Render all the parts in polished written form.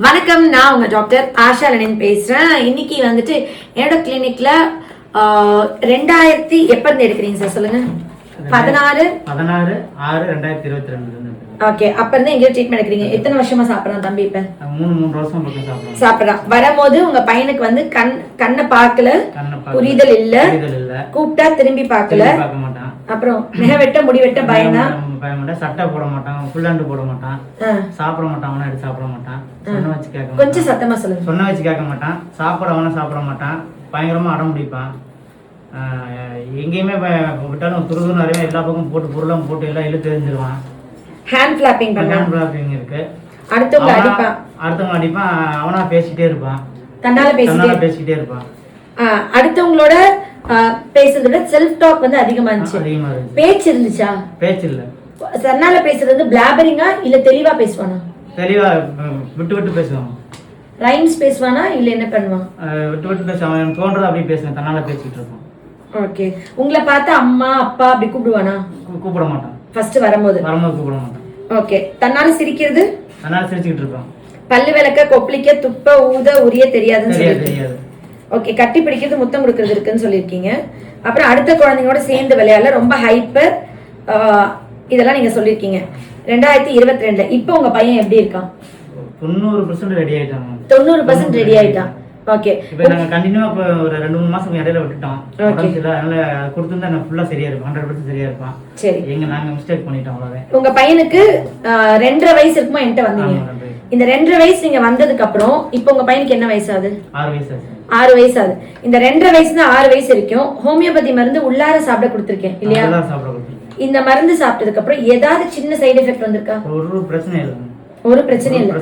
வணக்கம், நான் உங்க டாக்டர் ஆஷா லெனின் பேசுறேன். இன்னைக்கு வந்துட்டு என்னோட கிளினிக்ல 2000 எப்ப இருந்து எடுக்கிறீங்க சார்? சொல்லுங்க. 16/6/2022. ஓகே, அப்ப இருந்து எங்க ட்ரீட்மெண்ட் எடுக்கிறீங்க? எத்தனை வருஷமா சாப்பிடறான் தம்பி? இப்ப 3 வருஷம் சாப்பிடறான். வரும்போது உங்க பையனுக்கு வந்து கண்ணை பார்க்கல, புரிதல் இல்ல, கூப்பிட்டா திரும்பி பார்க்கல, அப்புறம் மிக வெட்ட முடி வெட்ட பயம்தான், சட்டை போட மாட்டான், ஃபுல்லாண்டு போட மாட்டான், சாப்பிட மாட்டான், எடுத்து சாப்பிட மாட்டான், சொன்ன வச்சு கேட்க, கொஞ்சம் சத்தமா சொல்லுங்க. சொன்ன வச்சு கேட்க மாட்டான், சாப்பிட மாட்டான், பயங்கரமா அடம் பிடிப்பான். எங்கேயுமே விட்டாலும் துருது நிறைய எல்லா பக்கம் போட்டு பொருளாம் போட்டு எல்லாம் இழுத்து தெரிஞ்சிருவான். ஹேண்ட் ஃபிளாப்பிங் இருக்கு. அடுத்தவங்க அடிப்பான், அவனா பேசிட்டே இருப்பான், தன்னால பேசிட்டே இருப்பான். அடுத்தவங்களோட பேசுறத விட செல்ஃப் டாக் வந்து அதிகமா இருந்துச்சு. பேச்சு இருந்துச்சா? பேச்சு இல்ல. தன்னால பேசுறது வந்து பிளாபரிங்கா இல்ல தெளிவா பேசுவானா? தெளிவா விட்டு பேசுவான். ரைம்ஸ் பேசுவானா இல்ல என்ன பண்ணுவான்? விட்டு பேசுவான். தோன்றத அப்படியே பேசுவான், தன்னால பேசிட்டு இருப்பான். ஓகே, உங்களை பார்த்து அம்மா அப்பா அப்படி கூப்பிடுவானா? கூப்பிட மாட்டான். ஃபர்ஸ்ட் வரும்போது கூப்பிட மாட்டான். ஓகே, தன்னால சிரிக்கிறது? தன்னால சிரிச்சிட்டு இருப்பான். பல்லு விளக்க, கொப்பளிக்க, துப்ப, ஊத, உரிய தெரியாதுன்னு தெரியாது. ஓகே, கட்டி பிடிக்கிறது, முத்தம் கொடுக்கறது இருக்குன்னு சொல்லியிருக்கீங்க. அப்புறம் அடுத்த குழந்தைங்களோட சேர்ந்து விளையாடல, ரொம்ப ஹைப்பர், இதெல்லாம் நீங்க சொல்லியிருக்கீங்க. 2022 இப்போ உங்க பையன் எப்படி இருக்கான்? 90% ரெடி ஆயிட்டான். 90% ரெடி ஆயிட்டான். ஓகே, இப்போ நாங்க கண்டினியூவா ஒரு 2-3 மாசம் இடையில விட்டுட்டோம். அதனால கொடுத்திருந்தா நான் ஃபுல்லா சரியா இருப்பேன், 100% சரியா இருப்பான். சரி, நாங்க மிஸ்டேக் பண்ணிட்டோம் அவ்வளவுதான். உங்க பையனுக்கு 2.5 வயசு இருக்குமா என்கிட்ட வந்தீங்க? இந்த 2.5 வயசு நீங்க வந்ததுக்கு அப்புறம் இப்போ உங்க பையனுக்கு என்ன வயசு ஆகுது? 6 வயசு ஆகுது. 6 வயசு ஆகுது. இந்த 2.5 வயசுல 6 வயசு வரைக்கும் ஹோமியோபதி மருந்து உள்ளார சாப்பிட கொடுத்திருக்கேன் இல்லையா? இந்த மருந்து சாப்பிட்டதுக்கு அப்புறம் ஏதாவது சின்ன சைடு எஃபெக்ட் வந்திருக்கா? ஒரு பிரச்சனை இல்ல. ஒரு பிரச்சனை இல்ல.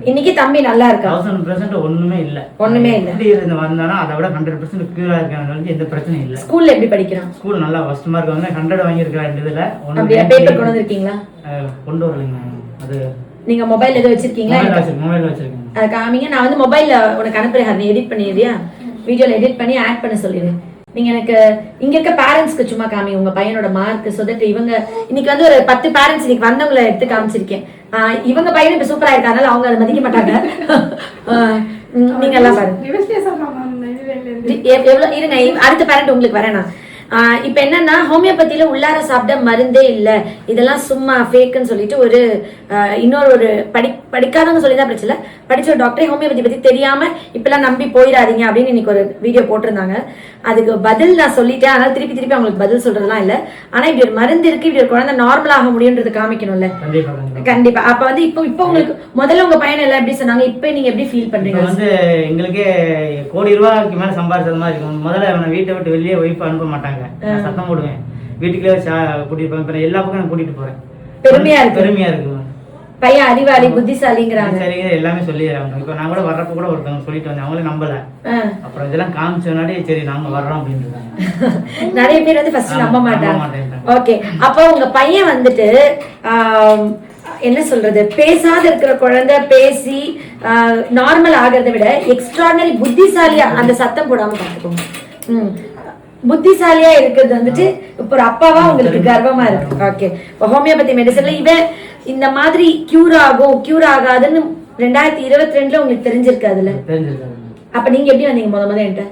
இன்னைக்கு தம்பி நல்லா இருக்கா? 1000% ஒண்ணுமே இல்ல. இப்படி இருந்து வந்தானா அதை விட 100% கியூரா இருக்கானே, எந்த பிரச்சனையும் இல்ல. ஸ்கூல்ல எப்படி படிக்கிறான்? ஸ்கூல் நல்லா ஃபர்ஸ்ட் மார்க் வந்து 100 வாங்கி இருக்கா. இதுல அப்படியே பேப்பர் கொண்டு வந்திருக்கீங்களா? கொண்டு வரலங்க. அது நீங்க மொபைல் எது வச்சிருக்கீங்களா? மொபைல் வச்சிருக்கேன். அது காமிங்க, நான் வந்து மொபைல்ல உனக்கு அனுப்புறேன். நீ எடிட் பண்ணிடுறியா? வீடியோல எடிட் பண்ணி ஆட் பண்ண சொல்லிடு. நீங்க எனக்கு இங்க இருக்க பேரண்ட்ஸ்க்கு சும்மா காமி உங்க பையனோட மார்க். சோ தட் இவங்க இன்னைக்கு வந்து ஒரு 10 பேரண்ட்ஸ் இன்னைக்கு வந்தவங்களை எடுத்து காமிச்சிருக்கேன். இவங்க பையன் இப்ப சூப்பரா இருக்காங்க, அவங்க அதை மதிக்க மாட்டாங்க. நீங்க எல்லாம் பாருங்க. எவ்வளவு இருங்க, அடுத்த பேரண்ட் உங்களுக்கு வரேனா? இப்ப என்னன்னா ஹோமியோபதியில உள்ளார சாப்பிட மருந்தே இல்ல, இதெல்லாம் சும்மா ஃபேக்குன்னு சொல்லிட்டு ஒரு இன்னொரு படிக்காதவங்க சொல்லிதான் பிரச்சனை, படிச்ச ஒரு டாக்டரே ஹோமியோபதி பத்தி தெரியாம இப்பெல்லாம் நம்பி போயிடாதீங்க அப்படின்னு இன்னைக்கு ஒரு வீடியோ போட்டிருந்தாங்க. அதுக்கு பதில் நான் சொல்லிட்டேன். அதனால திருப்பி அவங்களுக்கு பதில் சொல்றதுலாம் இல்ல. ஆனா இப்படி ஒரு மருந்து இருக்கு, இப்படி ஒரு குழந்தை நார்மல் ஆக முடியும்ன்றது காமிக்கணும்ல. கண்டிப்பா. அப்ப வந்து இப்போ உங்களுக்கு முதல்ல உங்க பையன் எல்லாம் எப்படி சொன்னாங்க, இப்ப நீங்க எப்படி ஃபீல் பண்றீங்க? வந்து எங்களுக்கே கோடி ரூபாய்க்கு மேல சம்பாதிச்சது மாதிரி இருக்கும். முதல்ல அவனை வீட்டை விட்டு வெளியே ஒய்ஃப் அனுப்ப மாட்டாங்க, சத்தம் போடுவேன். வீட்டுக்குள்ளே கூட்டிட்டு போறேன், எல்லா பக்கம் நான் கூட்டிட்டு போறேன். பெருமையா இருக்கு. பையன் அறிவாளி, புத்திசாலிங்கிறாங்க, எல்லாமே சொல்லி. இப்ப நான் கூட வர்றப்ப கூட ஒருத்தவங்க சொல்லிட்டு வந்தேன், அவங்களே நம்பல. அப்புறம் இதெல்லாம் காமிச்சோன்னாடி சரி நாங்க வர்றோம் அப்படின்றாங்க. நிறைய பேர் வந்து ஃபர்ஸ்ட் நம்ப மாட்டாங்க. ஓகே, அப்போ உங்க பையன் வந்துட்டு என்ன சொல்றது, பேசாத இருக்கிற குழந்தை பேசி நார்மல் ஆகிறத விட எக்ஸ்ட்ராடனரி புத்திசாலியா அந்த சத்தம் போடாம பாத்துக்கோங்க. புத்திசாலியா இருக்கிறது வந்துட்டு இப்ப ஒரு அப்பாவா உங்களுக்கு கர்வமா இருக்கு. ஓகே, ஹோமியோபதி மெடிசன்ல இவன் இந்த மாதிரி கியூர் ஆகாதுன்னு 2022 உங்களுக்கு தெரிஞ்சிருக்காதுல்ல? அப்ப நீங்க எப்படி வந்தீங்க முத என்கிட்ட?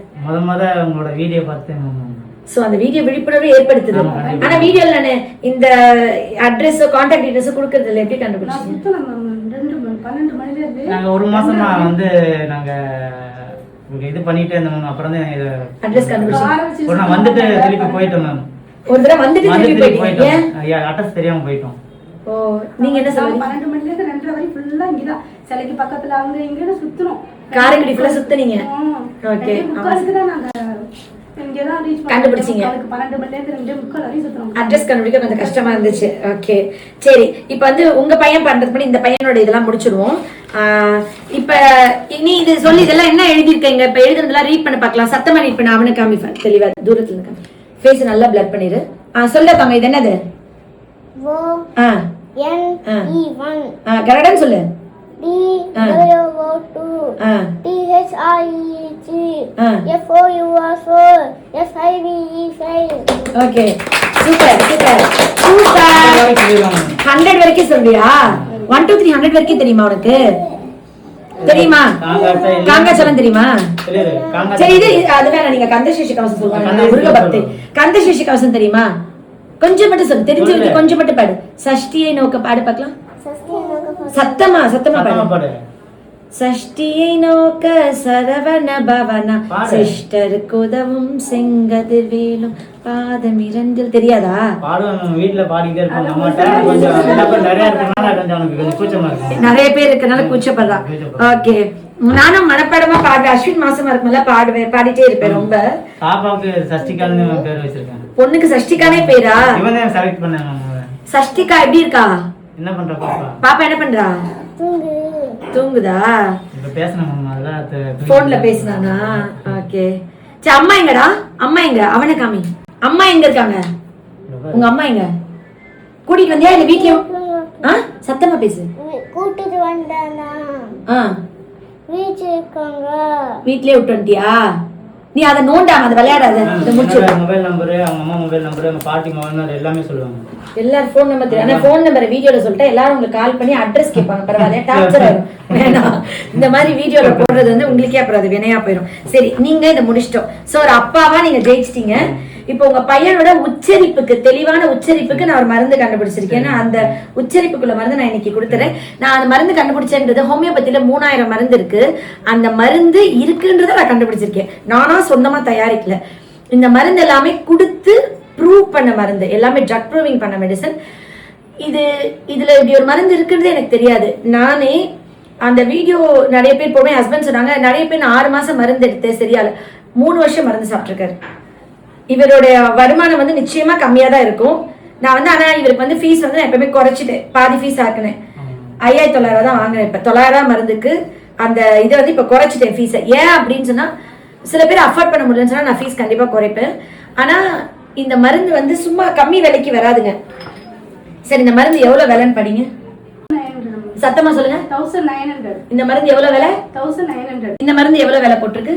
உங்களோட வீடியோ பார்த்தேன். சோ அந்த வீடியோ விழிப்புணர்வு ஏற்படுத்துது. ஆனா வீடியோல நானு இந்த அட்ரஸ் கான்டாக்ட் டீடைல்ஸ் கொடுக்கறது இல்ல, எப்படி கண்டுபிடிச்சீங்க? நாங்க ஒரு மாசமா வந்து நாங்க இது பண்ணிட்டே இருந்தோம். அப்புறம் தான் அட்ரஸ் கண்டுபிடிச்சோம். நான் வந்துட்டு திருப்பி போயிட்டோம் மேம். ஒரு தடவை வந்துட்டு திருப்பி போயிட்டோம். அட்ரஸ் தெரியாம போயிட்டோம். ஓ, நீங்க என்ன சொல்றீங்க? 12 மணில இருந்து 2:30 வரை ஃபுல்லா இங்கதான் சிலைக்கு பக்கத்துல அங்க இங்கன்னு சுத்துறோம். காரைக்குடி ஃபுல்லா சுத்துனீங்க. ஓகே, தான் நாங்க இங்கதான் ரீச் கண்டுபிடிச்சீங்க. 12 மணில இருந்து 2:45 வரை சுத்துறோம். அட்ரஸ் கண்டுபிடிக்க கொஞ்சம் கஷ்டமா இருந்துச்சு. ஓகே, சரி. இப்போ வந்து உங்க பையன் பண்றது பண்ணி இந்த பையனோட இதெல்லாம் முடிச்சிடுவோம். இப்ப நீ இது சொல்லி இதெல்லாம் என்ன எழுதிருக்கீங்க? இப்ப எழுதுறதெல்லாம் ரீட் பண்ண பார்க்கலாம். சத்தமா ரீட் பண்ண அவனுக்கு காமிப்பேன், தெளிவா தூரத்துல இருக்க ஃபேஸ் நல்லா பிளர் பண்ணிரு. சொல்லுங்க, இது என்னது? கரடன் சொல்லு. DWO2 THIEG FOUR4 SIVE. Okay, super 100 வரைக்கும் சொல்றியா? 1 2 3 100 வரைக்கும் தெரியுமா உனக்கு? தெரியுமா? காங்காச்சலம் காங்காச்சலம் தெரியுமா? தெரியுது. சரி இது அது வேணாம், நீங்க கந்தசேஷி கவசம் சொல்லுவாங்க, முருக பக்தி. கந்தசேஷி கவசம் தெரியுமா? கொஞ்சம் மட்டும் சொல்லு, தெரிஞ்சவங்க கொஞ்சம் மட்டும் பாடு. சஷ்டியை நோக்க பாடு பார்க்கலாம். சத்தமா பாடு. சஷ்டியை நோக்க சரவண பவனா சிஸ்டருக்கு உதவும் செங்கதிர் வேலும் பாதம் இரண்டில். தெரியாதா? பாடுவாங்க, வீட்டுல பாடிக்கிட்டே இருப்பாங்க. அம்மாட்ட கொஞ்சம் நிறைய இருக்கனால கொஞ்சம் அவனுக்கு கொஞ்சம் கூச்சமா இருக்கு. நிறைய பேர் இருக்கனால கூச்சப்படுறான். ஓகே, நானும் மனப்பாடமா பாடுவேன். அஸ்வின் மாசமா இருக்கும்ல பாடுவேன், பாடிட்டே இருப்பேன். ரொம்ப பாப்பாவுக்கு சஷ்டிகான்னு பேர் வச்சிருக்கேன். பொண்ணுக்கு சஷ்டிகானே பேரா? இவன் தான் செலக்ட் பண்ணாங்க. சஷ்டிகா எப்படி இருக்கா? என்ன பண்ற பாப்பா? பாப்பா என்ன பண்றா? தூங்குதா? இப்ப பேசணும் போன்ல பேசினானா? ஓகே சரி. அம்மா எங்கடா? அம்மா எங்க? அவனை காமி. அம்மா எங்க இருக்காங்க? உங்க அம்மா எங்க? கூட்டிட்டு வந்தியா இல்ல வீட்லயே? சத்தமா பேசு. கூட்டிட்டு வந்தானா? வீட்லயே விட்டு வந்துட்டியா? நீ அதை நோண்டாம அதை விளையாடாத. மொபைல் நம்பரு, அவங்க அம்மா மொபைல் நம்பரு, அவங்க பாட்டி மொபைல் நம்பர் எல்லாமே சொல்லுவாங்க. எல்லாரும் போன் நம்பர் தெரியும். ஆனா போன் நம்பரை வீடியோல சொல்லிட்டு எல்லாரும் உங்களுக்கு கால் பண்ணி அட்ரஸ் கேட்பாங்க. பரவாயில்ல, டார்ச்சர் ஆயிரும். வேணாம், இந்த மாதிரி வீடியோல போடுறது வந்து உங்களுக்கே அப்புறம் அது வினையா போயிடும். சரி, நீங்க இதை முடிச்சிட்டோம். சோ ஒரு அப்பாவா நீங்க ஜெயிச்சிட்டீங்க. இப்போ உங்க பையனோட உச்சரிப்புக்கு, தெளிவான உச்சரிப்புக்கு நான் ஒரு மருந்து கண்டுபிடிச்சிருக்கேன். அந்த உச்சரிப்புக்குள்ள மருந்து நான் இன்னைக்கு கொடுத்துறேன். நான் அந்த மருந்து கண்டுபிடிச்சேன்றது ஹோமியோபதியில 3000 மருந்து இருக்கு. அந்த மருந்து இருக்குன்றத நான் கண்டுபிடிச்சிருக்கேன். நானா சொந்தமா தயாரிக்கல. இந்த மருந்து எல்லாமே கொடுத்து ப்ரூவ் பண்ண மருந்து, எல்லாமே ட்ரக் ப்ரூவிங் பண்ண மெடிசன். இதுல இப்படி ஒரு மருந்து இருக்குன்றது எனக்கு தெரியாது. நானே அந்த வீடியோ நிறைய பேர் போவேன். ஹஸ்பண்ட் சொன்னாங்க, நிறைய பேர் நான் 6 மாசம் மருந்து எடுத்தேன், சரியால 3 வருஷம் மருந்து சாப்பிட்டுருக்காரு. இவருடைய வருமானம் வந்து நிச்சயமா கம்மியா தான் இருக்கும். நான் வந்து ஆனா இவருக்கு வந்து ஃபீஸ் வந்து நான் எப்பவுமே குறைச்சிட்டேன். பாதி ஃபீஸ் ஆக்குனேன். 5900 தான் வாங்கினேன். இப்ப 900 மருந்துக்கு அந்த இதை வந்து இப்ப குறைச்சிட்டேன் ஃபீஸை. ஏன் அப்படின்னு சொன்னா, சில பேர் அஃபோர்ட் பண்ண முடியலன்னு சொன்னா நான் ஃபீஸ் கண்டிப்பா குறைப்பேன். ஆனா இந்த மருந்து வந்து சும்மா கம்மி விலைக்கு வராதுங்க. சரி, இந்த மருந்து எவ்வளவு விலைன்னு படிங்க. சத்தமா சொல்லுங்க. 1900. இந்த மருந்து எவ்வளவு விலை? 1900. இந்த மருந்து எவ்வளவு விலை போட்டிருக்கு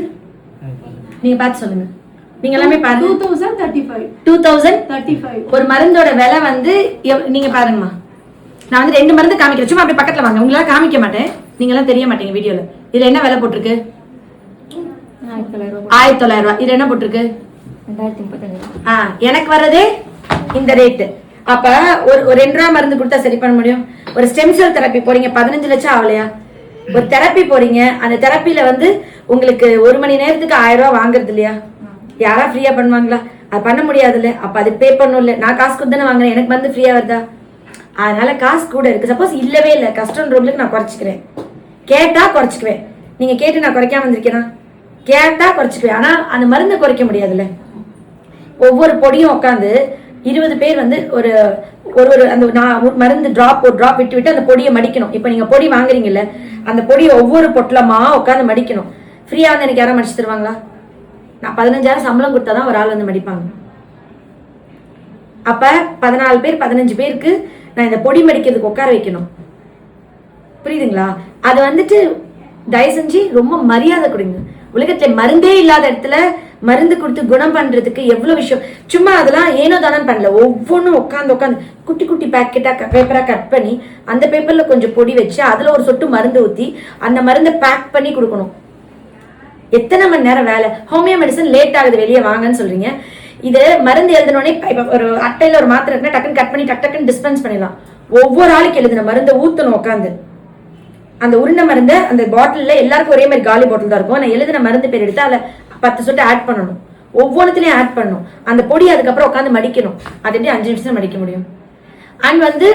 நீங்க பார்த்து சொல்லுங்க. நீங்க எல்லாமே பாருங்க. 2035. 2035. ஒரு மருந்தோட விலை வந்து நீங்க பாருங்கம்மா. நான் வந்து 2 மருந்து காமிக்கிறேன். சும்மா அப்படியே பக்கத்துல வாங்க. உங்களால காமிக்க மாட்டேன், நீங்க எல்லாம் தெரிய மாட்டீங்க வீடியோல. இதுல என்ன விலை போட்டிருக்கு? 1900 ரூபாய். இதுல என்ன போட்டிருக்கு? 2035. எனக்கு வர்றதே இந்த ரேட்டு. அப்ப ஒரு 2 ரூபா மருந்து கொடுத்தா சரி பண்ண முடியும்? ஒரு ஸ்டெம் செல் தெரப்பி போறீங்க, 15 லட்சம் ஆகலையா? ஒரு தெரப்பி போறீங்க, அந்த தெரப்பில வந்து உங்களுக்கு 1 மணி நேரத்துக்கு 1000 ரூபாய் வாங்குறது இல்லையா? யாரா ஃப்ரீயா பண்ணுவாங்களா? அது பண்ண முடியாது இல்ல. அப்ப அது பே பண்ணும் இல்ல. நான் காசு கொடுத்து தானே வாங்குறேன், எனக்கு வந்து ஃப்ரீயா வருதா? அதனால காசு கூட இருக்கு. சப்போஸ் இல்லவே இல்லை, கஷ்டம்ன்றவங்களுக்கு நான் குறைச்சிக்கிறேன். கேட்டா குறைச்சிக்குவேன். நீங்க கேட்டு நான் குறைக்காம வந்திருக்கேனா? கேட்டா குறைச்சிக்குவேன். ஆனா அந்த மருந்தை குறைக்க முடியாதுல்ல. ஒவ்வொரு பொடியும் உட்காந்து 20 பேர் வந்து ஒரு ஒரு அந்த மருந்து டிராப் ஒரு டிராப் விட்டு விட்டு அந்த பொடியை மடிக்கணும். இப்ப நீங்க பொடி வாங்குறீங்கல்ல, அந்த பொடியை ஒவ்வொரு பொட்டலமா உட்காந்து மடிக்கணும். ஃப்ரீயா வந்து எனக்கு யாரும் மடிச்சு தருவாங்களா? நான் 15000 சம்பளம் கொடுத்தாதான் ஒரு ஆள் வந்து மடிப்பாங்க. அப்ப 14 பேர் 15 பேருக்கு நான் இந்த பொடி மடிக்கிறதுக்கு உட்கார வைக்கணும். புரியுதுங்களா? அது வந்துட்டு தயவு செஞ்சு ரொம்ப மரியாதை கொடுங்க. உலகத்துல மருந்தே இல்லாத இடத்துல மருந்து கொடுத்து குணம் பண்றதுக்கு எவ்வளவு விஷயம். சும்மா அதெல்லாம் ஏனோ தானே பண்ணல. ஒவ்வொன்றும் உட்காந்து குட்டி குட்டி பேக்கெட்டா பேப்பரா கட் பண்ணி அந்த பேப்பர்ல கொஞ்சம் பொடி வச்சு அதுல ஒரு சொட்டு மருந்து ஊத்தி அந்த மருந்தை பேக் பண்ணி கொடுக்கணும். எத்தனை மணி நேரம் வேலை. ஹோமியோ மெடிசன் லேட் ஆகுது, வெளியே வாங்கன்னு சொல்றீங்க. இது மருந்து எழுதினோடனே இப்ப ஒரு அட்டையில ஒரு மாத்திரை இருக்குன்னா டக்குன்னு கட் பண்ணி டக்குன்னு டிஸ்பென்ஸ் பண்ணிடலாம். ஒவ்வொரு ஆளுக்கு எழுதின மருந்தை ஊத்தணும் உட்காந்து. அந்த உருண்டை மருந்து அந்த பாட்டில்ல எல்லாருக்கும் ஒரே மாதிரி காலி பாட்டில் தான் இருக்கும். நான் எழுதின மருந்து பேர் எடுத்து அதுல 10 சொட்டு ஆட் பண்ணணும். ஒவ்வொன்றுத்திலையும் ஆட் பண்ணணும். அந்த பொடி அதுக்கப்புறம் உட்காந்து மடிக்கணும். அது எப்படி 5 நிமிஷம் மடிக்க முடியும்? அண்ட் வந்து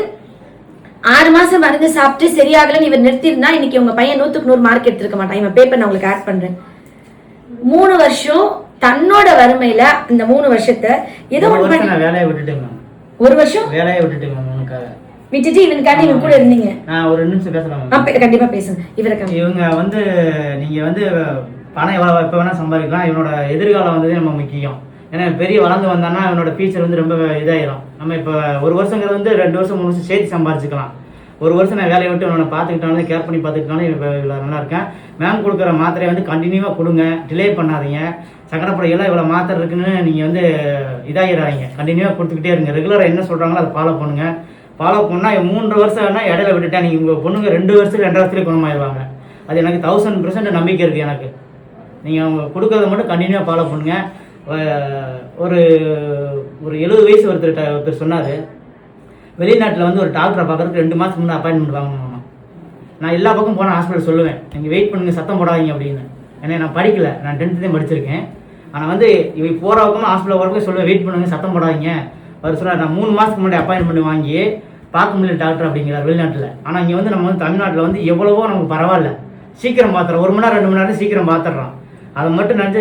6 மாசம் மருந்து சாப்பிட்டு சரியாகலன்னு இவர் நிறுத்திருந்தா இன்னைக்கு உங்க பையன் 100க்கு 100 மார்க் எடுத்திருக்க மாட்டான். இவன் பேப்பர் நான் உங்களுக்கு ஆட் பண்றேன். 3 வருஷம் தன்னோட வறுமையில இந்த 3 வருஷத்தை ஏதோ வேலையை விட்டுட்டேன். 1 வருஷம் வேலையை விட்டுட்டேன். விட்டுட்டு இவனுக்காண்டி இவன் கூட இருந்தீங்க. நான் ஒரு நிமிஷம் பேசலாம். கண்டிப்பா பேசுங்க. இவங்க வந்து நீங்க வந்து பணம் எவ்வளவு எப்ப வேணா சம்பாதிக்கலாம். இவனோட எதிர்காலம் வந்து நம்ம முக்கியம். ஏன்னா பெரிய வளர்ந்து வந்தான்னா இவனோட ஃபியூச்சர் வந்து ரொம்ப இதாயிரும். நம்ம இப்போ 1 வருஷங்கிறது வந்து 2 வருஷம் 3 வருஷம் சேர்த்து சம்பாதிச்சுக்கலாம். 1 வருஷம் நான் வேலையை விட்டு இவனை பார்த்துக்கிட்டாலும் கேர் பண்ணி பார்த்துக்கிட்டாலும் இவ்வளோ நல்லா இருக்கேன். மேம் கொடுக்குற மாத்திரையை வந்து கண்டினியூவாக கொடுங்க, டிலே பண்ணாதீங்க. சக்கரைப்படையெல்லாம் இவ்வளோ மாத்திரை இருக்குன்னு நீங்கள் வந்து இதாகிடாதீங்க. கண்டினியூவாக கொடுத்துக்கிட்டே இருங்க. ரெகுலராக என்ன சொல்கிறாங்களோ அதை ஃபாலோ பண்ணுங்கள். ஃபாலோ பண்ணால் 3 வருஷம் வேணால் இடையில விட்டுட்டேன். நீங்கள் உங்கள் பொண்ணுங்க 2 வருஷத்துக்கு 2 வருஷத்துலேயே குணமாயிருவாங்க. அது எனக்கு 1000% நம்பிக்கை இருக்குது எனக்கு. நீங்கள் அவங்க கொடுக்கறத மட்டும் கண்டினியூவாக ஃபாலோ பண்ணுங்கள். ஒரு ஒரு 70 வயசு ஒருத்தர் சொன்னார், வெளிநாட்டில் வந்து ஒரு டாக்டரை பார்க்குறதுக்கு 2 மாதத்துக்கு முன்னே அப்பாயின்மெண்ட் வாங்கணும். நான் எல்லா பக்கம் போனால் ஹாஸ்பிட்டல் சொல்லுவேன், நீங்கள் வெயிட் பண்ணுங்கள், சத்தம் போடாதீங்க அப்படின்னு. ஏன்னா நான் படிக்கலை, நான் 10th தான் படிச்சிருக்கேன். ஆனால் வந்து இவங்க போகிற பக்கமாக ஹாஸ்பிட்டல் வரப்போ சொல்லுவேன், வெயிட் பண்ணுங்கள், சத்தம் போடாதீங்க. அவர் சொன்னார், நான் 3 மாதத்துக்கு முன்னாடி அப்பாயின்மெண்ட் வாங்கி பார்க்க முடியல டாக்டர் அப்படிங்கிறார் வெளிநாட்டில். ஆனால் இங்கே வந்து நம்ம வந்து தமிழ்நாட்டில் வந்து எவ்வளவோ நமக்கு பரவாயில்ல, சீக்கிரம் பார்த்துறோம். 1 மணி நேரம் 2 மணி நேரம் சீக்கிரம் பார்த்துட்றோம். அதை மட்டும் நினச்சி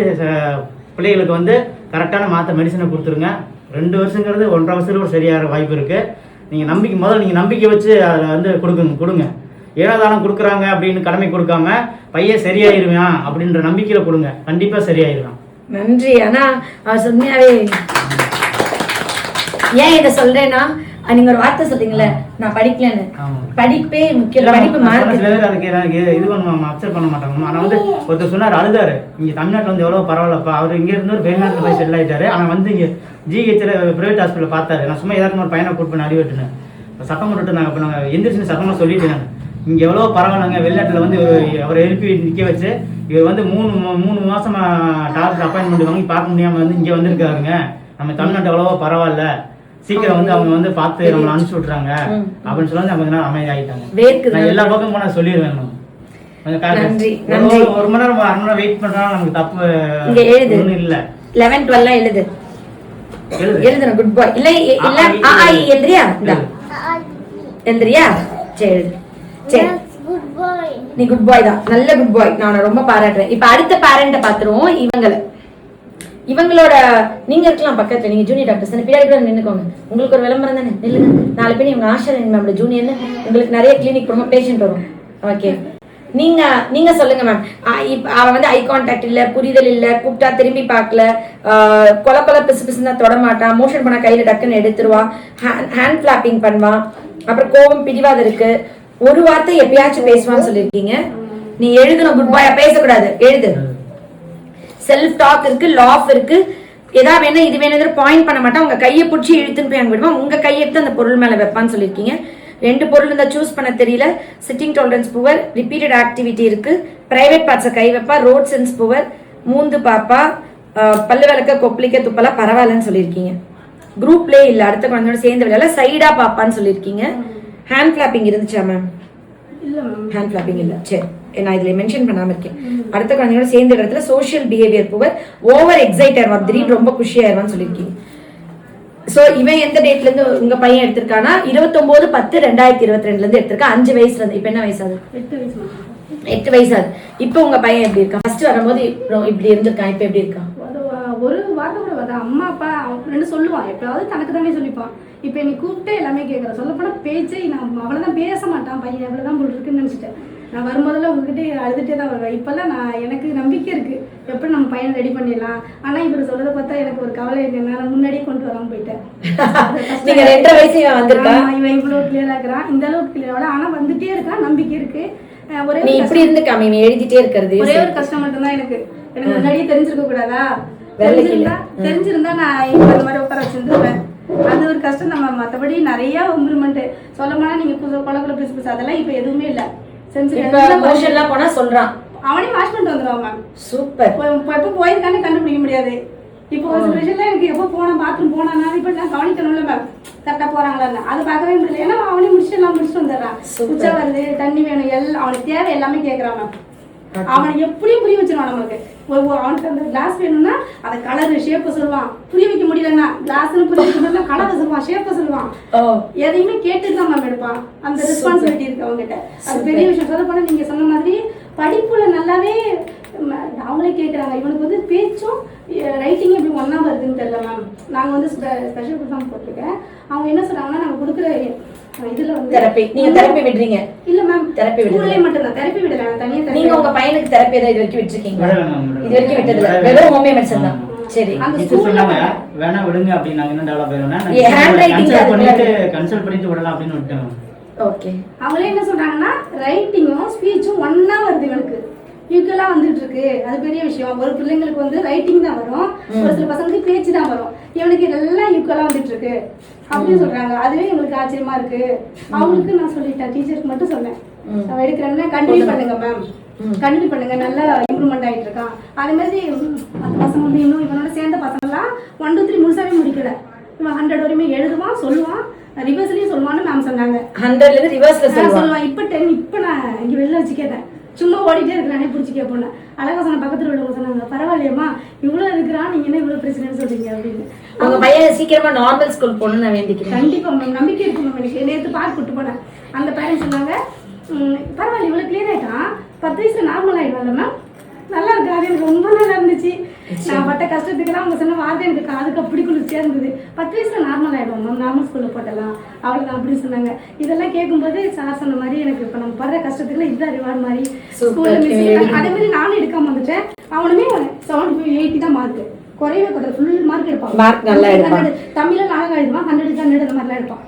பிள்ளைகளுக்கு வந்து கரெக்டான மெடிசனை கொடுத்துருங்க. 2 வருஷங்கிறது 1.5 வருஷத்துல கூட சரியாக வாய்ப்பு இருக்குது. நீங்கள் நம்பிக்கை வச்சு அதில் வந்து கொடுங்க. ஏனாதானம் கொடுக்குறாங்க அப்படின்னு கடமை கொடுக்காம பையன் சரியாயிருவான் அப்படின்ற நம்பிக்கையில் கொடுங்க, கண்டிப்பாக சரியாயிருவான். நன்றி. ஆனால் சொன்னாவே ஏன் இதை சொல்றேன்னா, நீங்க ஒரு வார்த்தை சொல்றீங்களே, நான் படிக்கலன்னு. படிப்பே முக்கியம், படிப்பு மார்க். சில பேர் அதுக்கு இது பண்ணுவாங்க, அப்செட் பண்ண மாட்டாங்க. ஆனால் வந்து ஒருத்தர் சொன்னார், அழுதாரு, இங்கே தமிழ்நாட்டில் வந்து எவ்வளோ பரவாயில்லப்பா. அவர் இங்கே இருந்து ஒரு வெளிநாட்டில் போய் செட்டில் ஆகிட்டாரு. ஆனால் வந்து இங்கே ஜிஹெச்சில் ப்ரைவேட் ஹாஸ்பிட்டலில் பார்த்தாரு. நான் சும்மா ஏதாவது ஒரு பையனை கூட்டு பண்ணி அடிவிட்டுனேன். சத்தம் போட்டுட்டு நாங்கள் எந்திரிச்சு சத்தமாக சொல்லிட்டு நான் இங்கே எவ்வளோ பரவாயில்லைங்க. வெளிநாட்டில் வந்து அவரை எழுப்பி நிற்க வச்சு இவர் வந்து 3 மாதமா டாக்டர் அப்பாயின்மெண்ட் வாங்கி பார்க்க முடியாமல் வந்து இங்கே வந்திருக்காருங்க. நம்ம தமிழ்நாட்டு எவ்வளவோ பரவாயில்ல, சீக்கிரம் வந்து அவங்க வந்து பார்த்து நம்மளை அனுப்பிச்சு விட்றாங்க அப்படின்னு சொல்லி கொஞ்ச நேரம் அமைதி ஆகிட்டாங்க. நான் எல்லா பக்கம் போனால் சொல்லிடுவேன். கொஞ்சம் 1 மணி நேரம் 1/2 மணி நேரம் வெயிட் பண்ணுறோம், நமக்கு தப்பு ஒன்றும் இல்லை. 11, 12 எழுதுன குட் பாய். இல்ல எழுதுறியா? எழுதுறியா? சரி சரி, நீ குட் பாய் தான், நல்ல குட் பாய். நான் ரொம்ப பாராட்டுறேன். இப்ப அடுத்த பேரண்ட பாத்துருவோம். இவங்களோட நீங்க இருக்கலாம் பக்கத்துல, நீங்க ஜூனியர் டாக்டர்ஸ் தானே, பின்னாடி கூட நின்னுக்கோங்க. உங்களுக்கு ஒரு விளம்பரம் தானே, நில்லுங்க. 4 பேர் இவங்க ஆஷரன் மேமோட ஜூனியர்னு உங்களுக்கு நிறைய கிளினிக் போகும், பேஷண்ட் வரும். ஓகே, நீங்க சொல்லுங்க மேம். இப்ப அவ வந்து ஐ கான்டாக்ட் இல்ல, புரிதல் இல்ல, கூப்பிட்டா திரும்பி பார்க்கல, கொல பிசு பிசுனா தொட மாட்டான், மோஷன் பண்ண கையில டக்குன்னு எடுத்துருவான், ஹேண்ட் கிளாப்பிங் பண்ணுவான், அப்புறம் கோபம் பிடிவாத இருக்கு, ஒரு வார்த்தை எப்பயாச்சும் பேசுவான்னு சொல்லிருக்கீங்க. நீ எழுதணும், குட் பாயா பேசக்கூடாது, எழுது. செல்ஃப் டாக் இருக்கு, லாஃப் இருக்கு, ஏதாவது வேணும் இது வேணும் பாயிண்ட் பண்ண மாட்டான், உங்க கையை பிடிச்சி இழுத்துன்னு போய் அங்க விடுவான், உங்க கையை எடுத்து அந்த பொருள் மேல வைப்பான்னு சொல்லியிருக்கீங்க. 2 பொருள் இருந்தா சூஸ் பண்ண தெரியல. Sitting tolerance poor, repeated activity இருக்கு, பிரைவேட் பார்ட்ஸை கை வைப்பா, ரோட் சென்ஸ் புவர், மூந்து பாப்பா, பல்லு விளக்க கொப்பளிக்க துப்பலா பரவாயில்லன்னு சொல்லியிருக்கீங்க. குரூப் பிளே இல்ல, அடுத்த குழந்தையோட சேர்ந்து விளையாட சைடா பாப்பான்னு சொல்லியிருக்கீங்க. ஹேண்ட் கிளாப்பிங் இருந்துச்சா மேம்? இல்ல மேம், ஹேண்ட் கிளாப்பிங் இல்ல. சரி, நான் இதுல மென்ஷன் பண்ணாம இருக்கேன். அடுத்த குழந்தையோட சேர்ந்த இடத்துல social behaviour poor, over exciter திடீர்னு ரொம்ப குஷியாயிருவான்னு சொல்லியிருக்கீங்க. சோ இவன் எந்த டேட்ல இருந்து உங்க பையன் எடுத்திருக்கானா? 29/10/2022 இருந்து எடுத்திருக்கா. 5 வயசுல இருந்து. இப்ப என்ன வயசு ஆகுது? 8 வயசு ஆகுது. இப்ப உங்க பையன் எப்படி இருக்கான்? ஃபர்ஸ்ட் வரும்போது இப்படி இருந்திருக்கான், இப்ப எப்படி இருக்கான்? ஒரு வார்த்தை கூட வர அம்மா அப்பா 2 சொல்லுவான், எப்பயாவது தனக்கு தானே சொல்லிப்பான். இப்ப என்னை கூப்பிட்டு எல்லாமே கேட்கற, சொல்ல போனா பேச்சே நான் அவ்வளவுதான் பேச மாட்டான் பையன், எவ்வளவுதான் போல் இருக்குன்னு நினைச்சிட்டேன். நான் வரும்போதெல்லாம் உங்ககிட்ட அழுதுட்டே தான் வருவேன். இப்பெல்லாம் எனக்கு நம்பிக்கை இருக்கு, எப்படி நம்ம பையனை ரெடி பண்ணிடலாம். ஆனா இவர் சொல்றதை பார்த்தா எனக்கு ஒரு கவலை இருக்குன்னா நான் முன்னாடியே கொண்டு வராம போயிட்டேன். நீங்க 2.5 வயசு வந்திருக்கான், இவன் இவ்வளவு கிளியரா இருக்கிறான், இந்த அளவுக்கு கிளியரா, ஆனா வந்துட்டே இருக்கான், நம்பிக்கை இருக்கு. ஒரே நீ இப்படி இருந்துக்காம இவன் எழுதிட்டே இருக்கிறது ஒரே ஒரு கஷ்டம் மட்டும் தான் எனக்கு முன்னாடியே தெரிஞ்சிருக்க கூடாதா? தெரிஞ்சிருந்தா நான் இப்ப இந்த மாதிரி உட்கார வச்சிருந்துருவேன். அது ஒரு கஷ்டம். நம்ம மற்றபடி நிறைய இம்ப்ரூவ்மெண்ட் சொல்ல போனா நீங்க கொலக்குள்ள பிரிச்சு அதெல்லாம் இப்ப எதுவுமே இல்ல. போனா சொல்றான், அவனே வாஷ் பண்ணிட்டு வந்துடுவான் மேம். சூப்பர். எப்ப போயிருக்கானே கண்டுபிடிக்க முடியாது. இப்போ ஒரு சில விஷயம்லாம் எனக்கு எப்போ போனா பாத்ரூம் போனா இப்ப நான் கவனிக்கணும்ல மேம், கரெக்டா போறாங்களான்னு அது பார்க்கவே முடியல. ஏன்னா அவனே முடிச்சுட்டு வந்துடுறான். உச்சா வருது, தண்ணி வேணும், எல்லாம் அவனுக்கு தேவை எல்லாமே கேட்கறான் மேம். அவனை எப்படியும் புரிய வச்சிருவான் நம்மளுக்கு. அவனுக்கு அந்த கிளாஸ் வேணும்னா அதை கலரு ஷேப்பை சொல்லுவான், புரிய வைக்க முடியலன்னா கிளாஸ்னு புரிய வைக்கணும்னா கலரை சொல்லுவான், ஷேப்பை சொல்லுவான். எதையுமே கேட்டுட்டு தான் மேம் எடுப்பான். அந்த ரெஸ்பான்சிபிலிட்டி இருக்கு அவங்ககிட்ட, அது பெரிய விஷயம். சொல்ல போனா நீங்க சொன்ன மாதிரி படிப்புல நல்லாவே அவங்களே கேட்குறாங்க. இவனுக்கு வந்து பேச்சும் ரைட்டிங் எப்படி ஒன்றா வருதுன்னு தெரியல மேம். நாங்கள் வந்து ஸ்பெஷல் ப்ரோக்ராம் போட்டிருக்கேன். அவங்க என்ன சொல்கிறாங்கன்னா நாங்கள் கொடுக்குற இதுல வந்து தெரப்பி நீங்க தெரப்பி விடுறீங்க? இல்ல மேம், தெரப்பி விடுறீங்க மட்டும் தான், தெரப்பி விடல. தனியா நீங்க உங்க பையனுக்கு தெரப்பி ஏதாவது இது வரைக்கும் விட்டுருக்கீங்களா? இது வரைக்கும் விட்டதில்ல, வெறும் ஹோமியோ மெடிசன் தான். சரி, அந்த ஸ்கூல்ல வேணா விடுங்க அப்படி நாங்க என்ன டெவலப் ஆயிரோம்னா கன்சல்ட் பண்ணிட்டு விடலாம் அப்படின்னு விட்டோம். ஓகே, அவங்களே என்ன சொல்றாங்கன்னா ரைட்டிங்கும் ஸ்பீச்சும் ஒண்ணா வருது இவனுக்கு, ஈக்குவலா வந்துட்டு இருக்கு. அது பெரிய விஷயம். ஒரு பிள்ளைங்களுக்கு வந்து ரைட்டிங் தான் வரும், ஒரு சில பசங்களுக்கு பேச்சு தான் வரும். இவனுக்கு இதெல்லாம் ஈக்குவலா வந்துட்டு இருக்கு அப்படின்னு சொல்றாங்க. அதுவே எங்களுக்கு ஆச்சரியமா இருக்கு. அவங்களுக்கு நான் சொல்லிட்டேன், டீச்சருக்கு மட்டும் சொன்னேன், நான் எடுக்கிறேன்னா கண்டினியூ பண்ணுங்க மேம், கண்டினியூ பண்ணுங்க, நல்லா இம்ப்ரூவ்மெண்ட் ஆகிட்டு இருக்கான். அதே மாதிரி அந்த பசங்க வந்து இன்னும் இவனோட சேர்ந்த பசங்கள்லாம் 1 2 3 முழுசாவே முடிக்கல. இவன் 100 வரையுமே எழுதுவான், சொல்லுவான், ரிவர்ஸ்லயும் சொல்லுவான்னு மேம் சொன்னாங்க. 100ல இருந்து ரிவர்ஸ்ல சொல்லுவான். இப்போ 10 இப்போ நான் இங்க வெளில வச்சு கேட்டேன், சும்மா ஓடிட்டே இருக்கிறானே பிடிச்சி கேட்போன்னு. அழகா சொன்ன பக்கத்துல உள்ளவங்க சொன்னாங்க, பரவாயில்லையம்மா இவ்வளவு இருக்கிறான், நீங்க என்ன இவ்வளவு பிரச்சனைன்னு சொல்றீங்க அப்படின்னு. உங்க பையன் சீக்கிரமா நார்மல் ஸ்கூல் போகணும்னு நான் வேண்டிக்கிறேன். கண்டிப்பா மேம், நம்பிக்கை இருக்கு மேம். எனக்கு நேற்று பார்க் கூட்டு போனேன், அந்த பேரண்ட்ஸ் சொன்னாங்க பரவாயில்ல இவ்வளவு கிளியர் ஆயிட்டான், 10 வயசுல நார்மல் ஆயிடுவாங்க மேம், நல்லா இருக்கு. அது எனக்கு ரொம்ப நல்லா இருந்துச்சு. நான் பட்ட கஷ்டத்துக்குலாம் அவங்க சொன்ன வார்த்தை எனக்கு காதுக்கு அப்படி குளிர்ச்சியா இருந்தது. 10 வயசுல நார்மல் ஆயிடுவோம் மேம், நார்மல் ஸ்கூல்ல போட்டலாம் அவ்வளவுதான் அப்படின்னு சொன்னாங்க. இதெல்லாம் கேட்கும்போது சார் சொன்ன மாதிரி எனக்கு இப்ப நம்ம படுற கஷ்டத்துக்குலாம் இதுதான் ரிவார்டு மாதிரி ஸ்கூல்ல மிஸ். அதே மாதிரி நானும் எடுக்காம வந்துட்டேன். அவனுமே 75 80 தான் மார்க், குறையவே குறைய ஃபுல் மார்க் எடுப்பான். மார்க் நல்லா எடுப்பான். தமிழ்ல அழகா எழுதுவான், 100க்கு 100 அந்த மாதிரிலாம் எடுப்பான்.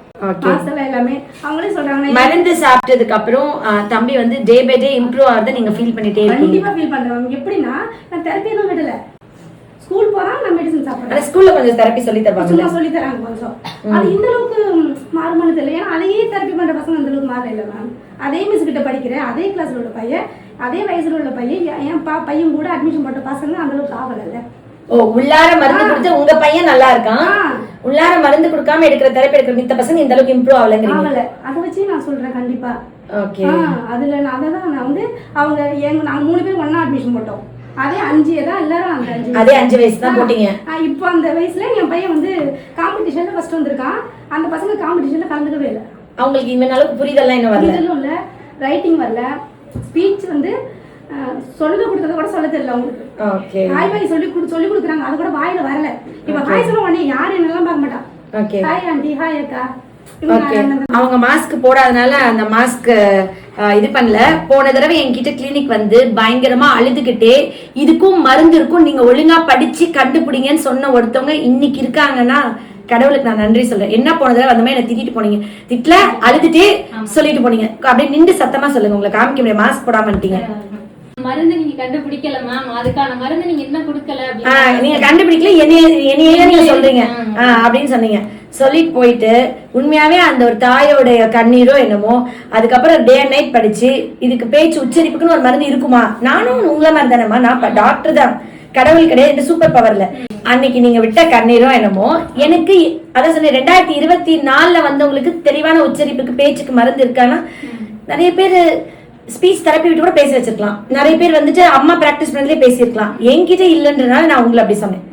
எல்லாமே அவங்களே சொல்றாங்க. மருந்து சாப்பிட்டதுக்கு அப்புறம் தம்பி வந்து டே பை டே இம்ப்ரூவ் ஆகுது நீங்க ஃபீல் பண்ணிட்டே இருக்கீங்க? கண்டிப்பா ஃபீல் பண்றேன். எப்படின்னா நான் தெரப்பி எதுவும் விடல, ஸ்கூல் போறான், நான் மெடிசன் சாப்பிடுறேன். ஸ்கூல்ல கொஞ்சம் தெரப்பி சொல்லி தருவாங்க, சும்மா சொல்லி தராங்க கொஞ்சம். அது இந்த அளவுக்கு மாறுமானு தெரியல. ஏன்னா அதையே தெரப்பி பண்ற பசங்க அந்த அளவுக்கு மாறல இல்ல மேம். அதே மிஸ் கிட்ட படிக்கிறேன், அதே கிளாஸ்ல உள்ள பையன், அதே வயசுல உள்ள பையன், என் பையன் கூட அட்மிஷன் போட்ட பசங்க அந்த அளவுக்கு ஆகல. ஓ, உள்ளார மருந்து கொடுத்து உங்க பையன் நல்லா இருக்கான், உள்ளார மருந்து கொடுக்காம எடுக்கிற தெரப்பி எடுக்கிற மித்த பசங்க இந்த அளவுக்கு இம்ப்ரூவ் ஆகல. அதை வச்சு நான் சொல்றேன் கண்டிப்பா. ஓகே, அதுல அதான் நான் வந்து அவங்க நாங்க 3 பேர் ஒண்ணா அட்மிஷன் போட்டோம். அதே 5 தான் எல்லாரும் அந்த 5 அதே 5 வயசு தான் போட்டீங்க. இப்போ அந்த வயசுல என் பையன் வந்து காம்படிஷன்ல ஃபர்ஸ்ட் வந்திருக்கான். அந்த பசங்க காம்படிஷன்ல கலந்துக்கவே இல்லை. அவங்களுக்கு இந்த அளவுக்கு புரிதல்லாம் என்ன வரல, புரிதலும் இல்ல, ரைட்டிங் வரல, ஸ்பீச் வந்து சொல்ல கொடுத்தத கூட சொல்ல தெரியல அவங்களுக்கு. ஓகே, ஹாய் பாய் சொல்லி கொடுக்குறாங்க, அது கூட வாயில வரல. இப்ப ஹாய் சொல்ல உடனே யாரு என்னெல்லாம் பார்க்க மாட்டான். ஓகே, ஹாய் ஆண்டி, ஹாய் அக்கா. அவங்க மாஸ்க் போடாதனால அந்த மாஸ்க் இது பண்ணல. போன தடவை என்கிட்ட கிளினிக் வந்து பயங்கரமா அழுதுகிட்டே இதுக்கும் மருந்து இருக்கும், நீங்க ஒழுங்கா படிச்சு கண்டுபிடிங்கன்னு சொன்ன ஒருத்தவங்க இன்னைக்கு இருக்காங்கன்னா கடவுளுக்கு நான் நன்றி சொல்றேன். என்ன போன தடவை அந்த மாதிரி என்ன திட்டிட்டு போனீங்க, திட்டல அழுதுட்டே சொல்லிட்டு போனீங்க. அப்படியே நின்று சத்தமா சொல்லுங்க, உங்களை காமிக்க முடியாது, மாஸ்க் போடாம வந்துட்டீங்க. மருந்து நீங்க கண்டுபிடிக்கல மேம், அதுக்கான மருந்து நீங்க என்ன கொடுக்கல, நீங்க கண்டுபிடிக்கல, என்னையே நீங்க சொல்றீங்க அப்படின்னு சொன்னீங்க. சொல்லிட்டு போயிட்டு உண்மையாவே அந்த ஒரு தாயோடைய கண்ணீரோ என்னமோ, அதுக்கப்புறம் டே அண்ட் நைட் படிச்சு இதுக்கு பேச்சு உச்சரிப்புக்குன்னு ஒரு மருந்து இருக்குமா, நானும் உங்களை மாதிரி தானேமா, நான் டாக்டர் தான், கடவுள் கிடையாது, சூப்பர் பவர்ல. அன்னைக்கு நீங்க விட்ட கண்ணீரோ என்னமோ எனக்கு அதான் சொன்னேன். 2024 வந்தவங்களுக்கு தெளிவான உச்சரிப்புக்கு பேச்சுக்கு மருந்து இருக்கானா, நிறைய பேர் ஸ்பீச் தெரப்பி விட்டு கூட பேச வச்சிருக்கலாம், நிறைய பேர் வந்துட்டு அம்மா பிராக்டிஸ் பண்ணதுலேயே பேசியிருக்கலாம். என்கிட்ட இல்லைன்றனால நான் உங்களை அப்படி சொன்னேன்.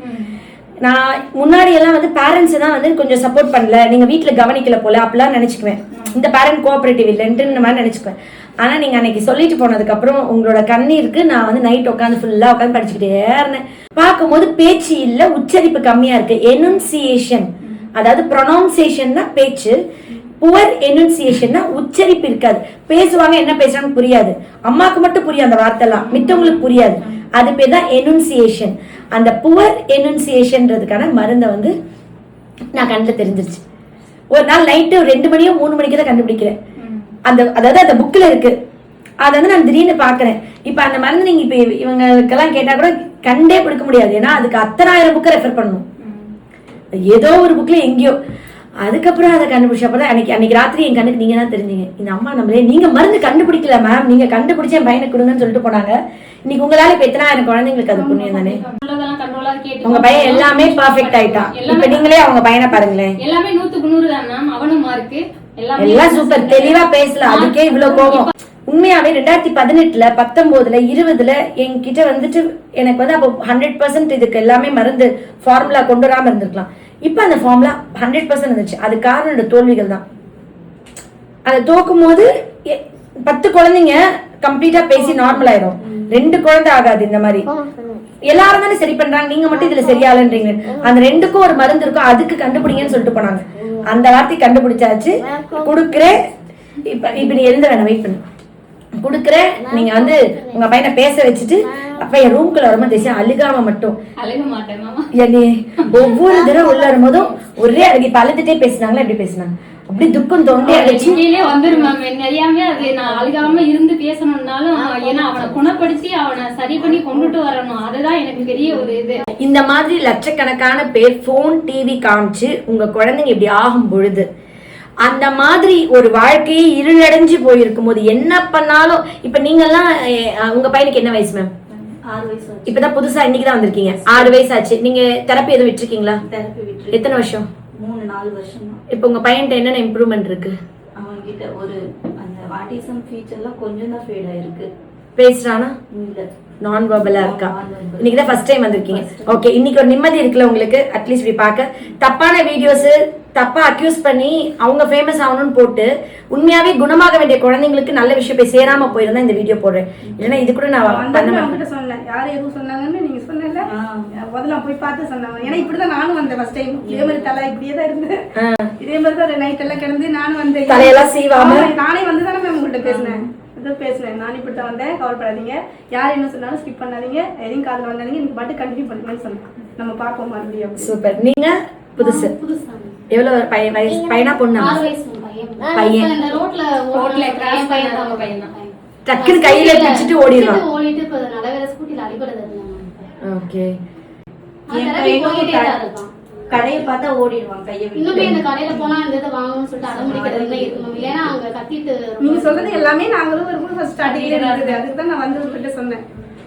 நான் முன்னாடி எல்லாம் வந்து பேரண்ட்ஸ் தான் வந்து கொஞ்சம் சப்போர்ட் பண்ணல, நீங்க வீட்டுல கவனிக்கல போல அப்படிலாம் நினைச்சுக்குவேன், இந்த பேரண்ட் கோஆபரேட்டிவ் இல்லைன்ட்டு மாதிரி நினைச்சுக்குவேன். ஆனா நீங்க அன்னைக்கு சொல்லிட்டு போனதுக்கு அப்புறம் உங்களோட கண்ணீருக்கு நான் வந்து நைட் உட்காந்து ஃபுல்லா உட்காந்து படிச்சுக்கிட்டே இருந்தேன். பார்க்கும்போது பேச்சு இல்ல, உச்சரிப்பு கம்மியா இருக்கு. எனுன்சியேஷன், அதாவது ப்ரொனவுன்சியேஷன் தான் பேச்சு, புவர் எனுன்சியேஷன்னா உச்சரிப்பு இருக்காது. பேசுவாங்க, என்ன பேசுறாங்கன்னு புரியாது, அம்மாக்கு மட்டும் புரியும் அந்த வார்த்தை எல்லாம், மித்தவங்களுக்கு புரியாது. அது பேர் தான் எனுன்சியேஷன். அந்த புவர் எனுன்சியேஷன்றதுக்கான மருந்தை வந்து நான் கண்ணில் தெரிஞ்சிருச்சு. ஒரு நாள் நைட்டு 2 மணியோ 3 மணிக்கு தான் கண்டுபிடிக்கிறேன். அதாவது அந்த புக்கில் இருக்கு, அதை வந்து நான் திடீர்னு பாக்குறேன். இப்ப அந்த மருந்து நீங்க இப்ப இவங்களுக்கெல்லாம் கேட்டா கூட கண்டே பிடிக்க முடியாது, ஏன்னா அதுக்கு 10,000 புக்கை ரெஃபர் பண்ணணும், ஏதோ ஒரு புக்ல எங்கேயோ. அதுக்கப்புறம் அதை கண்டுபிடிச்சப்பதான் அன்னைக்கு ராத்திரி என் கண்ணுக்கு நீங்க தான் தெரிஞ்சீங்க. இந்த அம்மா நம்மளே நீங்க மருந்து கண்டுபிடிக்கல மேம், நீங்க கண்டுபிடிச்ச என் பையனுக்கு கொடுங்கன்னு சொல்லிட்டு போனாங்க. இன்னைக்கு உங்களால இப்ப 10,000 குழந்தைங்களுக்கு அது புண்ணியம் தானே. உங்க பையன் எல்லாமே பர்ஃபெக்ட் ஆயிட்டான். இப்ப நீங்களே அவங்க பையனை பாருங்களேன், எல்லாமே 100க்கு 100 தான் மேம். அவனும் மார்க்கு எல்லாம் சூப்பர், தெளிவா பேசல, அதுக்கே இவ்வளவு கோபம். உண்மையாவே 2018, 19, 20 என்கிட்ட வந்துட்டு எனக்கு வந்து அப்போ 100% இதுக்கு எல்லாமே மருந்து ஃபார்முலா கொண்டு வராம இருந்திருக்கலாம். இப்ப அந்த ஃபார்முலா 100% இருந்துச்சு. அது காரணம் என்னோட தோல்விகள் தான். அதை தோக்கும் போது 10 குழந்தைங்க கம்ப்ளீட்டா பேசி நார்மல் ஆயிடும், 2 குழந்தை ஆகாது. இந்த மாதிரி எல்லாரும் தானே சரி பண்றாங்க, நீங்க மட்டும் இதுல சரியாலன்றீங்க. அந்த 2க்கும் ஒரு மருந்து இருக்கும், அதுக்கு கண்டுபிடிங்கன்னு சொல்லிட்டு போனாங்க. அந்த வார்த்தையை கண்டுபிடிச்சாச்சு, குடுக்குறேன். இப்ப நீ எழுந்த வேணாம், வெயிட் பண்ணு, குடுக்குறேன். நீங்க வந்து உங்க பையனை பேச வச்சுட்டு அப்ப என் ரூம்குள்ள வரும்போது தேசிய அழுகாம மட்டும் அழுக மாட்டேன் மாமா. ஒவ்வொரு தடவை உள்ள வரும்போதும் ஒரே அழுகி. இப்ப அழுதுட்டே பேசினாங்களா, எப்படி பேசினாங்க, அப்படி துக்கம் தோண்டி அடிச்சு வந்துரும் மேம். நிறையாமே அது நான் அழுகாம இருந்து பேசணும்னாலும், ஏன்னா அவனை குணப்படுத்தி அவனை சரி பண்ணி கொண்டுட்டு வரணும், அதுதான் எனக்கு பெரிய ஒரு இது. இந்த மாதிரி லட்சக்கணக்கான பேர் போன் டிவி காமிச்சு உங்க குழந்தைங்க இப்படி ஆகும் பொழுது அந்த மாதிரி ஒரு வாழ்க்கையே இருளடைஞ்சு போயிருக்கும் போது என்ன பண்ணாலும் இப்ப நீங்கெல்லாம் உங்க பையனுக்கு என்ன வயசு மேம்? 6 வயசு ஆச்சு. இப்பதான் புதுசா இன்னைக்கு தான் வந்திருக்கீங்க. 6 வயசு ஆச்சு. நீங்க தெரப்பி எதுவும் விட்டுருக்கீங்களா? தெரப்பி விட்டு எத்தனை வருஷம்? 3-4 வருஷம் தான். இப்ப உங்க பையன்கிட்ட என்னென்ன இம்ப்ரூவ்மெண்ட் இருக்கு? அவங்க கிட்ட ஒரு அந்த ஆட்டிசம் ஃபீச்சர்லாம் கொஞ்சம் தான் ஃபேட் ஆயிருக்கு. பேசுறானா? இல்ல, நான் வெர்பலா இருக்கா? இன்னைக்கு தான் ஃபர்ஸ்ட் டைம் வந்திருக்கீங்க. ஓகே, இன்னைக்கு ஒரு நிம்மதி இருக்குல்ல உங்களுக்கு? அட்லீஸ்ட் இப்படி பார்க்க தப்பான வீடியோஸ் தப்பா அக்யூஸ் பண்ணி அவங்க ஃபேமஸ் ஆகணும்னு போட்டு உண்மையாவே குணமாக வேண்டிய குழந்தைங்களுக்கு நல்ல விஷயம் போய் சேராம போயிருந்தா இந்த வீடியோ போடுறேன். இல்லைன்னா இது கூட நான் பண்ண மாட்டேன். சொன்னேன் யாரும் எதுவும் சொன்னாங்கன்னு நீங்க சொன்னல, முதல்ல போய் பார்த்து சொன்னாங்க. ஏன்னா இப்படிதான் நானும் வந்தேன் ஃபர்ஸ்ட் டைம். இதே மாதிரி தலை இப்படியே தான் இருந்தேன். இதே மாதிரி தான் நைட் எல்லாம் கிடந்து நானும் வந்தேன். தலையெல்லாம் சீவாம நானே வந்து தானே மேம் உங்கள்கிட்ட பேசினேன். பேசுனேன் நான் இப்படி தான் வந்தேன், கவலைப்படாதீங்க, யார் என்ன சொன்னாலும் ஸ்கிப் பண்ணாதீங்க, எதையும் காதுல வந்தாதீங்க, நீங்க பாட்டு கண்டினியூ பண்ணுங்கன்னு சொன்னேன். நம்ம பார்ப்போம் மறுபடியும். சூப்பர். நீங்க புதுசு எவ்வளவு பையனா பொண்ணா? 6 வயசு பையன். இந்த ரோட்ல கிராஸ் பையன் தான். டக்குன்னு கையில பிடிச்சிட்டு ஓடிடுவான். ஓடிட்டு இப்ப நல்ல ஸ்கூட்டில அடிபடுது. ஓகே. என் பையனும் கடையை பார்த்தா ஓடிடுவான் கையை விட்டு. இன்னுமே இந்த கடையில போனா இந்த இதை வாங்கணும்னு சொல்லிட்டு அடம் பிடிக்கிறது இருக்கணும். இல்லைன்னா அவங்க கத்திட்டு நீங்க சொல்றது எல்லாமே நாங்களும் இருக்கும் ஃபர்ஸ்ட் ஸ்டார்டிங்ல இருந்தது. அதுக்கு தான் நான் வந்து உங்ககிட்ட சொன்னேன்.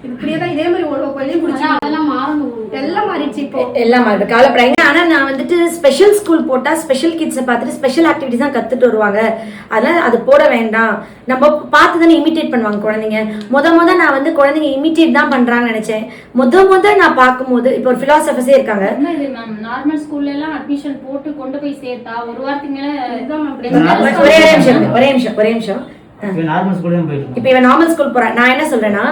இப்படியே தான் இதே மாதிரி ஒரு பள்ளியும் குடிச்சு அதெல்லாம் மாறணும். எல்லாம் மாறிடுச்சு இப்போ. எல்லாம் மாறிடு கவலைப்படாங்க. ஆனா நான் வந்துட்டு ஸ்பெஷல் ஸ்கூல் போட்டா ஸ்பெஷல் கிட்ஸை பார்த்துட்டு ஸ்பெஷல் ஆக்டிவிட்டிஸ் தான் கத்துட்டு வருவாங்க. அதனால அது போட வேண்டாம். நம்ம பார்த்து தானே இமிட்டேட் பண்ணுவாங்க குழந்தைங்க. முத நான் வந்து குழந்தைங்க இமிட்டேட் தான் பண்றாங்கன்னு நினைச்சேன். முத நான் பார்க்கும்போது இப்போ ஒரு பிலாசபர்ஸே இருக்காங்க. நார்மல் ஸ்கூல்ல எல்லாம் அட்மிஷன் போட்டு கொண்டு போய் சேர்த்தா ஒரு வாரத்துக்கு மேல ஒரே நிமிஷம் நார்மல் ஸ்கூல் தான் போயிட்டு இப்ப இவன் நார்மல் ஸ்கூல் போறான். நான் என்ன சொல்றேன்னா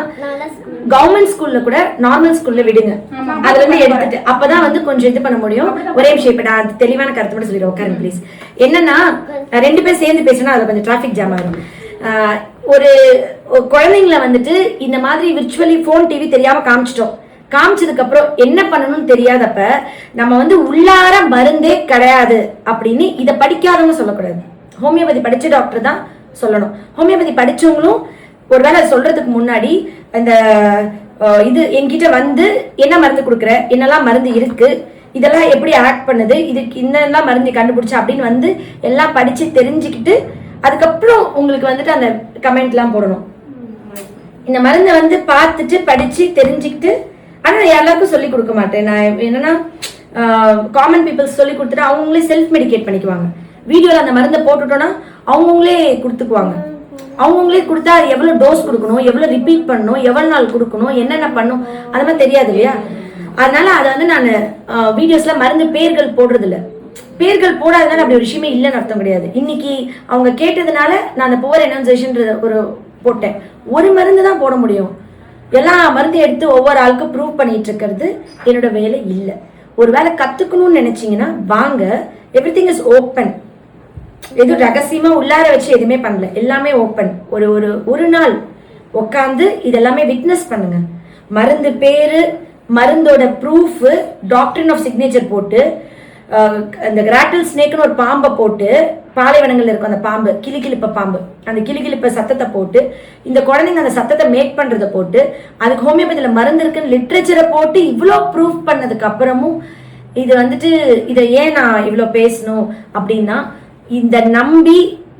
கவர்மெண்ட் ஸ்கூல்ல கூட நார்மல் ஸ்கூல்ல விடுங்க. அதுல இருந்து எடுத்துட்டு அப்பதான் வந்து கொஞ்சம் இது பண்ண முடியும். ஒரே விஷயம் இப்ப நான் தெளிவான கருத்து மட்டும் சொல்லிடுறேன். உட்காருங்க ப்ளீஸ். என்னன்னா 2 பேர் சேர்ந்து பேசினா அதுல கொஞ்சம் டிராபிக் ஜாம் ஆகும். ஒரு குழந்தைங்களை வந்துட்டு இந்த மாதிரி விர்ச்சுவலி போன் டிவி தெரியாம காமிச்சதுக்கு அப்புறம் என்ன பண்ணணும்னு தெரியாதப்ப நம்ம வந்து உள்ளார மருந்தே கிடையாது அப்படின்னு இதை படிக்காதவங்க சொல்லக்கூடாது. ஹோமியோபதி படிச்ச டாக்டர் தான் சொல்லணும். ஹோமியோபதி படிச்சவங்களும் ஒருவேளை சொல்றதுக்கு முன்னாடி இந்த இது என்கிட்ட வந்து என்ன மருந்து கொடுக்குற, என்னெல்லாம் மருந்து இருக்கு, இதெல்லாம் எப்படி ஆக்ட் பண்ணுது, இதுக்கு இன்னெல்லாம் மருந்து கண்டுபிடிச்சா அப்படின்னு வந்து எல்லாம் படிச்சு தெரிஞ்சுக்கிட்டு அதுக்கப்புறம் உங்களுக்கு வந்துட்டு அந்த கமெண்ட் எல்லாம் போடணும். இந்த மருந்தை வந்து பார்த்துட்டு படிச்சு தெரிஞ்சுக்கிட்டு. ஆனா நான் எல்லாருக்கும் சொல்லி கொடுக்க மாட்டேன். நான் என்னன்னா காமன் பீப்புள்ஸ் சொல்லி கொடுத்துட்டு அவங்களே செல்ஃப் மெடிகேட் பண்ணிக்குவாங்க. வீடியோல அந்த மருந்தை போட்டுட்டோம்னா அவங்கவுங்களே கொடுத்துக்குவாங்க. அவங்கவுங்களே கொடுத்தா எவ்வளவு டோஸ் கொடுக்கணும், எவ்வளவு ரிப்பீட் பண்ணணும், எவ்வளவு நாள் கொடுக்கணும், என்னென்ன பண்ணும் அது மாதிரி தெரியாது இல்லையா? அதனால அதை வந்து நான் வீடியோஸ்ல மருந்து பேர்கள் போடுறது இல்லை. பேர்கள் போடாதனால அப்படி ஒரு விஷயமே இல்லைன்னு அர்த்தம் கிடையாது. இன்னைக்கு அவங்க கேட்டதுனால நான் அந்த புவர் எனர்ஜைசேஷன் ஒரு போட்டேன். ஒரு மருந்து தான் போட முடியும். எல்லா மருந்தையும் எடுத்து ஒவ்வொரு ஆளுக்கும் ப்ரூவ் பண்ணிட்டு இருக்கிறது என்னோட வேலை இல்லை. ஒரு வேலை கத்துக்கணும்னு நினைச்சீங்கன்னா வாங்க. Every thing is open. எதுவும் ரகசியமா உள்ளார வச்சு எதுவுமே பண்ணல. எல்லாமே ஓப்பன். ஒரு நாள் உட்காந்து இதெல்லாமே விட்னஸ் பண்ணுங்க. மருந்து பேரு, மருந்தோட ப்ரூஃப், டாக்டரின் ஆஃப் சிக்னேச்சர் போட்டு, அந்த கிராட்டில் ஸ்னேக்னு ஒரு பாம்பை போட்டு, பாலைவனங்கள்ல இருக்கும் அந்த பாம்பு, கிளிகிளிப்ப பாம்பு, அந்த கிளிகிளிப்ப சத்தத்தை போட்டு, இந்த குழந்தைங்க அந்த சத்தத்தை மேக் பண்றதை போட்டு, அதுக்கு ஹோமியோபதியில மருந்து இருக்குன்னு லிட்ரேச்சரை போட்டு இவ்வளோ ப்ரூஃப் பண்ணதுக்கு அப்புறமும் இது வந்துட்டு இதை ஏன் நான் இவ்வளோ பேசணும் அப்படின்னா, இந்த நம்பி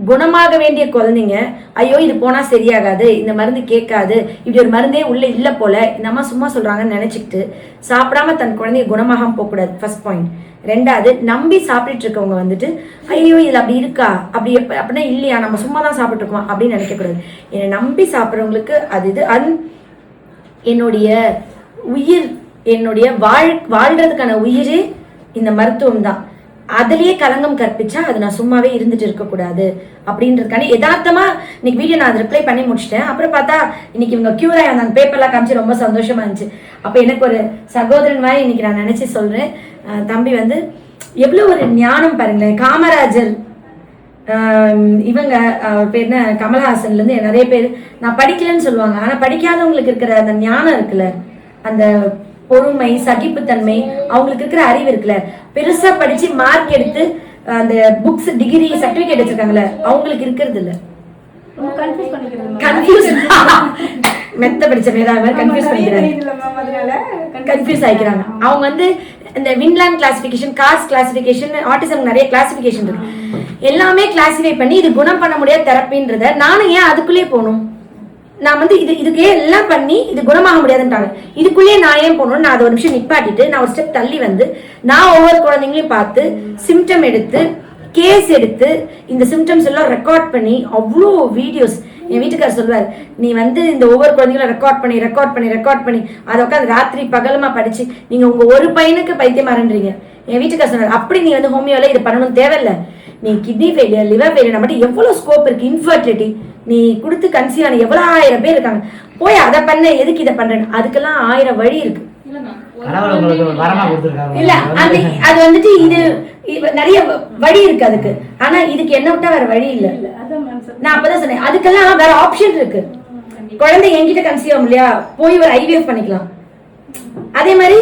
குணமாக வேண்டிய குழந்தைங்க ஐயோ இது போனா சரியாகாது, இந்த மருந்து கேட்காது, இப்படி ஒரு மருந்தே உள்ள இல்ல போல இந்த அம்மா சும்மா சொல்றாங்கன்னு நினைச்சிட்டு சாப்பிடாம தன் குழந்தைய குணமாக போகக்கூடாது. First point. 2வது, நம்பி சாப்பிட்டுட்டு இருக்கவங்க வந்துட்டு ஐயோ இதுல அப்படி இருக்கா, அப்படி அப்படின்னா இல்லையா, நம்ம சும்மா தான் சாப்பிட்டு இருக்கோம் அப்படின்னு நினைக்க கூடாது. என்னை நம்பி சாப்பிட்றவங்களுக்கு அது இது என்னுடைய உயிர், என்னுடைய வாழ்றதுக்கான உயிரே இந்த மருத்துவம் தான். அதுலயே களங்கம் கற்பிச்சா அது நான் சும்மாவே இருந்துட்டு இருக்கக்கூடாது அப்படின்றதுக்கான யதார்த்தமா இன்னைக்கு வீடியோ நான் ரிப்ளை பண்ணி முடிச்சிட்டேன். அப்புறம் பார்த்தா இன்னைக்கு இவங்க கியூர் ஆகி அந்த பேப்பர்லாம் காமிச்சு ரொம்ப சந்தோஷமா இருந்துச்சு. அப்ப எனக்கு ஒரு சகோதரன் மாதிரி இன்னைக்கு நான் நினைச்சு சொல்றேன். தம்பி வந்து எவ்வளவு ஒரு ஞானம் பாருங்களேன். காமராஜர், இவங்க பேர் என்ன, கமலஹாசன்ல இருந்து நிறைய பேர் நான் படிக்கலன்னு சொல்லுவாங்க. ஆனா படிக்காதவங்களுக்கு இருக்கிற அந்த ஞானம் இருக்குல்ல, அந்த பொறுமை, சகிப்புத்தன்மை, அவங்களுக்கு இருக்கிற அறிவு இருக்குல்ல, பெருசா படிச்சு மார்க் எடுத்து அந்த புக்ஸ் டிகிரி சர்டிபிகேட் வச்சிருக்காங்கல்ல, அவங்களுக்கு இருக்கிறது இல்ல. மெத்த படிச்ச மேதாவி கன்ஃபியூஸ் ஆயிக்கிறாங்க. அவங்க வந்து இந்த Vinland classification, cost classification, autism நிறைய கிளாசிபிகேஷன் இருக்கு. எல்லாமே கிளாசிஃபை பண்ணி இது குணம் பண்ண முடியாத தெரப்பின்றத நானும் ஏன் அதுக்குள்ளேயே போகணும்? நான் வந்து இதுக்கே எல்லாம் பண்ணி இது குணமாக முடியாதுன்றாங்க, இதுக்குள்ளேயே நான் ஏன் போகணும்? நான் அதை ஒரு நிமிஷம் நிப்பாட்டிட்டு நான் ஒரு ஸ்டெப் தள்ளி வந்து நான் ஒவ்வொரு குழந்தைங்களையும் பார்த்து சிம்டம் எடுத்து கேஸ் எடுத்து இந்த சிம்டம்ஸ் எல்லாம் ரெக்கார்ட் பண்ணி அவ்வளோ வீடியோஸ். என் வீட்டுக்காரர் சொல்வார், நீ வந்து இந்த ஒவ்வொரு குழந்தைங்களும் ரெக்கார்ட் பண்ணி அதை உட்காந்து ராத்திரி பகலமா படிச்சு நீங்க உங்க ஒரு பையனுக்கு பைத்தியமாறன்றீங்க. என் வீட்டுக்காரர் சொன்னார், அப்படி நீ வந்து ஹோமியோல இது பண்ணணும் தேவையில்லை, நீ கிட்னி ஃபெயிலியர் லிவர் ஃபெயிலியர் மட்டும் எவ்வளவு ஸ்கோப் இருக்கு, இன்ஃபர்டிலிட்டி நீ கொடுத்து கன்சீவ் ஆன எவ்வளவு 1000 பேர் இருக்காங்க, போய் அதை பண்ண எதுக்கு இதை பண்றேன்னு, அதுக்கெல்லாம் 1000 வழி இருக்கு. இல்ல அது வந்துட்டு இது நிறைய வழி இருக்கு அதுக்கு. ஆனா இதுக்கு என்ன விட்டா வேற வழி இல்ல. நான் அப்பதான் சொன்னேன், அதுக்கெல்லாம் வேற ஆப்ஷன் இருக்கு. குழந்தை என்கிட்ட கன்சீவ் ஆகும் இல்லையா, போய் ஒரு ஐவிஎஃப் பண்ணிக்கலாம். அதே மாதிரி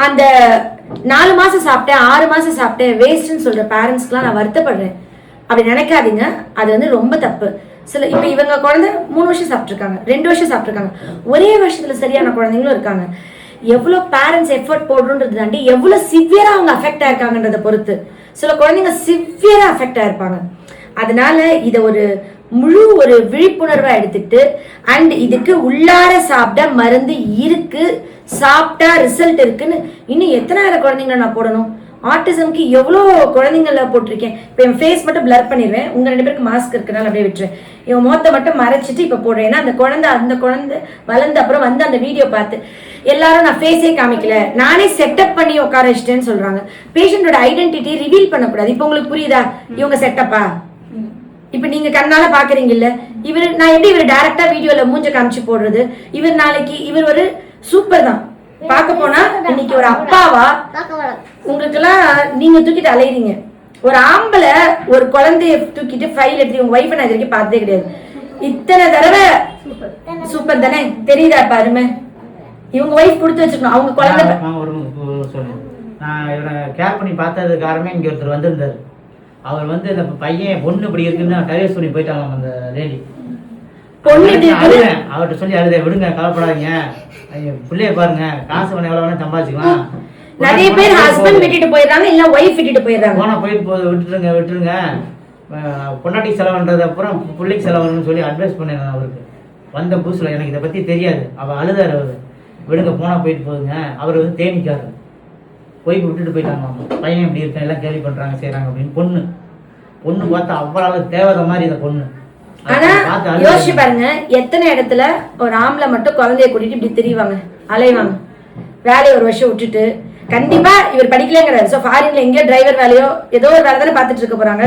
அந்த 4 மாசம் சாப்பிட்டேன் 6 மாசம் சாப்பிட்டேன் வேஸ்ட்னு சொல்ற பேரண்ட்ஸ்க்குலாம் நான் வருத்தப்படுறேன். அப்படி நினைக்காதீங்க, அது வந்து ரொம்ப தப்பு. சில இப்ப இவங்க குழந்தை 3 வருஷம் சாப்பிட்டுருக்காங்க, 2 வருஷம் சாப்பிட்டுருக்காங்க, ஒரே வருஷத்துல சரியான குழந்தைங்களும் இருக்காங்க. எவ்வளவு பேரண்ட்ஸ் எஃபர்ட் போடுறது தாண்டி எவ்வளவு சிவியரா அவங்க அஃபெக்ட் ஆயிருக்காங்கன்றத பொறுத்து. சில குழந்தைங்க சிவியரா அஃபெக்ட் ஆயிருப்பாங்க. அதனால இத ஒரு விழிப்புணர்வா எடுத்துட்டு அண்ட் இதுக்கு உள்ளார சாப்பிட மருந்து இருக்கு, சாப்பிட்டா ரிசல்ட் இருக்குன்னு இன்னும் எத்தனாயிரம் குழந்தைங்களை நான் போடணும்? ஆட்டிசம்க்கு எவ்வளோ குழந்தைங்கள போட்டிருக்கேன். இப்போ என் ஃபேஸ் மட்டும் பிளர் பண்ணிடுவேன், உங்க 2 பேருக்கு மாஸ்க் இருக்கனால அப்படியே விட்டுருவேன். இவன் முகத்தை மட்டும் மறைச்சிட்டு இப்போ போடுறேன். ஏன்னா அந்த குழந்தை வளர்ந்த அப்புறம் வந்து அந்த வீடியோ பார்த்து எல்லாரும் நான் ஃபேஸே காமிக்கல, நானே செட்டப் பண்ணி உட்கார வச்சிட்டேன்னு சொல்றாங்க. பேஷண்டோட ஐடென்டிட்டி ரிவீல் பண்ணக்கூடாது. இப்போ உங்களுக்கு புரியுதா இவங்க செட்டப்பா? இப்ப நீங்க கண்ணால பாக்குறீங்கல்ல, நான் எப்படி இவர் டைரக்டா வீடியோல மூஞ்ச காமிச்சு போடுறது? இவர் நாளைக்கு இவர் ஒரு சூப்பர் தான் பார்க்க போனா, இன்னைக்கு ஒரு அப்பாவா உங்களுக்கு எல்லாம் நீங்க தூக்கிட்டு அலையிறீங்க. ஒரு ஆம்பளை ஒரு குழந்தைய தூக்கிட்டு ஃபைல் எடுத்து உங்க வைஃபை நான் இது வரைக்கும் பார்த்ததே கிடையாது. இத்தனை தடவை சூப்பர் தானே, தெரியுதா பாருமே? இவங்க வைஃப் கொடுத்து வச்சிருக்கணும், அவங்க குழந்தை. நான் இவனை கேர் பண்ணி பார்த்தது காரணமே இங்க ஒருத்தர் வந்திருந்தாரு. அவர் வந்து இந்த பையன் பொண்ணு இப்படி இருக்குன்னு டைவர்ஸ் பண்ணி போயிட்டாங்க அந்த லேடி. அவர்கிட்ட சொல்லி அழுத, விடுங்க கவலைப்படாதீங்க, பிள்ளைய பாருங்க, காசு பண்ண எவ்வளவு வேணா சம்பாதிச்சுக்கலாம். நிறைய பேர் ஹஸ்பண்ட் விட்டுட்டு போயிடுறாங்க, இல்ல ஒய்ஃப் விட்டுட்டு போயிடுறாங்க. போனா போயிட்டு விட்டுருங்க பொண்டாட்டி செலவுன்றது அப்புறம் பிள்ளைக்கு செலவுன்னு சொல்லி அட்வைஸ் பண்ணேன். அவருக்கு வந்த புதுசுல எனக்கு இதை பத்தி தெரியாது. அவ அழுதாரு, அவரு விடுங்க போனா போயிட்டு போகுதுங்க. அவர் வந்து தேனிக்காரு, போய் விட்டுட்டு போயிட்டாங்க. பையன் இப்படி இருக்கேன், எல்லாம் கேள்வி பண்றாங்க செய்யறாங்க அப்படின்னு. பொண்ணு பார்த்தா அவ்வளவு தேவதை மாதிரி இந்த பொண்ணு. ஆனா யோசிச்சு பாருங்க, எத்தனை இடத்துல ஒரு ஆம்பளை மட்டும் குழந்தைய கூட்டிட்டு இப்படி திரிவாங்க, அலைவாங்க. வேலையை ஒரு வருஷம் விட்டுட்டு, கண்டிப்பா இவர் படிக்கலங்கிறாரு, சோ ஃபாரின்ல எங்கேயோ டிரைவர் வேலையோ ஏதோ ஒரு வேலை தானே பார்த்துட்டு இருக்க போறாங்க.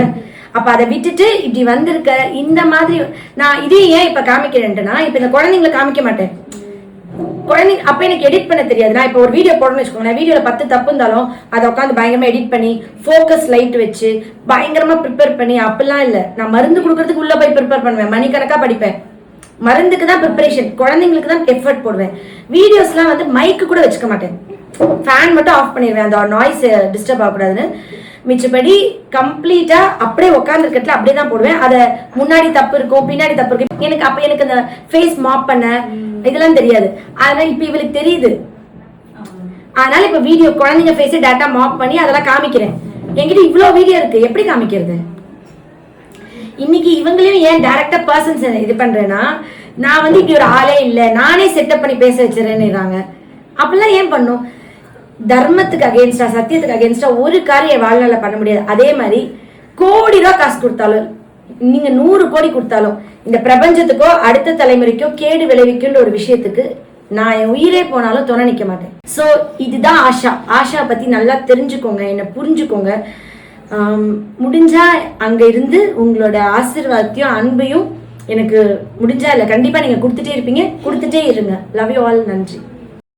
அப்ப அதை விட்டுட்டு இப்படி வந்திருக்க இந்த மாதிரி. நான் இதே ஏன் இப்ப காமிக்கிறேன்ட்டுனா, இப்ப இந்த குழந்தைங்களை காமிக்க மாட்டேன். குழந்தைங்க அப்ப எனக்கு எடிட் பண்ண தெரியாது. நான் இப்போ ஒரு வீடியோ போடணும்னு வச்சுக்கோங்க, வீடியோல 10 தப்பு இருந்தாலும் அதை உட்காந்து பயங்கரமா எடிட் பண்ணி ஃபோக்கஸ் லைட் வச்சு பயங்கரமா ப்ரிப்பேர் பண்ணி அப்படிலாம் இல்லை. நான் மருந்து கொடுக்கறதுக்கு உள்ள போய் ப்ரிப்பேர் பண்ணுவேன், மணிக்கணக்கா படிப்பேன். மருந்துக்கு தான் ப்ரிப்பரேஷன், குழந்தைங்களுக்கு தான் எஃபர்ட் போடுவேன். வீடியோஸ்லாம் வந்து மைக்கு கூட வச்சுக்க மாட்டேன், ஃபேன் மட்டும் ஆஃப் பண்ணிடுவேன், அந்த நாய்ஸ் டிஸ்டர்ப் ஆகக்கூடாதுன்னு. மிச்சப்படி கம்ப்ளீட்டா அப்படியே உட்காந்துருக்கல அப்படியே தான் போடுவேன். அதை முன்னாடி தப்பு இருக்கும் பின்னாடி தப்பு இருக்கு. எனக்கு அந்த ஃபேஸ் மாப் பண்ண இதெல்லாம் தெரியாது. அதனால இப்ப இவளுக்கு தெரியுது. அதனால இப்ப வீடியோ குழந்தைங்க ஃபேஸை டேட்டா மாப் பண்ணி அதெல்லாம் காமிக்கிறேன். என்கிட்ட இவ்வளவு வீடியோ இருக்கு, எப்படி காமிக்கிறது? இன்னைக்கு இவங்களையும் ஏன் டைரக்டா பர்சன்ஸ் இது பண்றேன்னா, நான் வந்து இப்படி ஒரு ஆளே இல்லை, நானே செட்டப் பண்ணி பேச வச்சிடறேன்னுறாங்க. அப்படிலாம் ஏன் பண்ணும்? தர்மத்துக்கு அகேன்ஸ்டா, சத்தியத்துக்கு அகேன்ஸ்டா ஒரு காரியம் வாழ்நாள பண்ண முடியாது. அதே மாதிரி கோடி ரூபா காசு கொடுத்தாலும், நீங்க 100 கோடி கொடுத்தாலும், இந்த பிரபஞ்சத்துக்கோ அடுத்த தலைமுறைக்கோ கேடு விளைவிக்குன்ற ஒரு விஷயத்துக்கு நான் என் உயிரே போனாலும் துணை நிக்க மாட்டேன். சோ இதுதான் ஆஷா பத்தி நல்லா தெரிஞ்சுக்கோங்க, என்ன புரிஞ்சுக்கோங்க. முடிஞ்சா அங்க இருந்து உங்களோட ஆசீர்வாதத்தையும் அன்பையும் எனக்கு முடிஞ்சா இல்ல கண்டிப்பா நீங்க கொடுத்துட்டே இருப்பீங்க, கொடுத்துட்டே இருங்க. Love you all. நன்றி.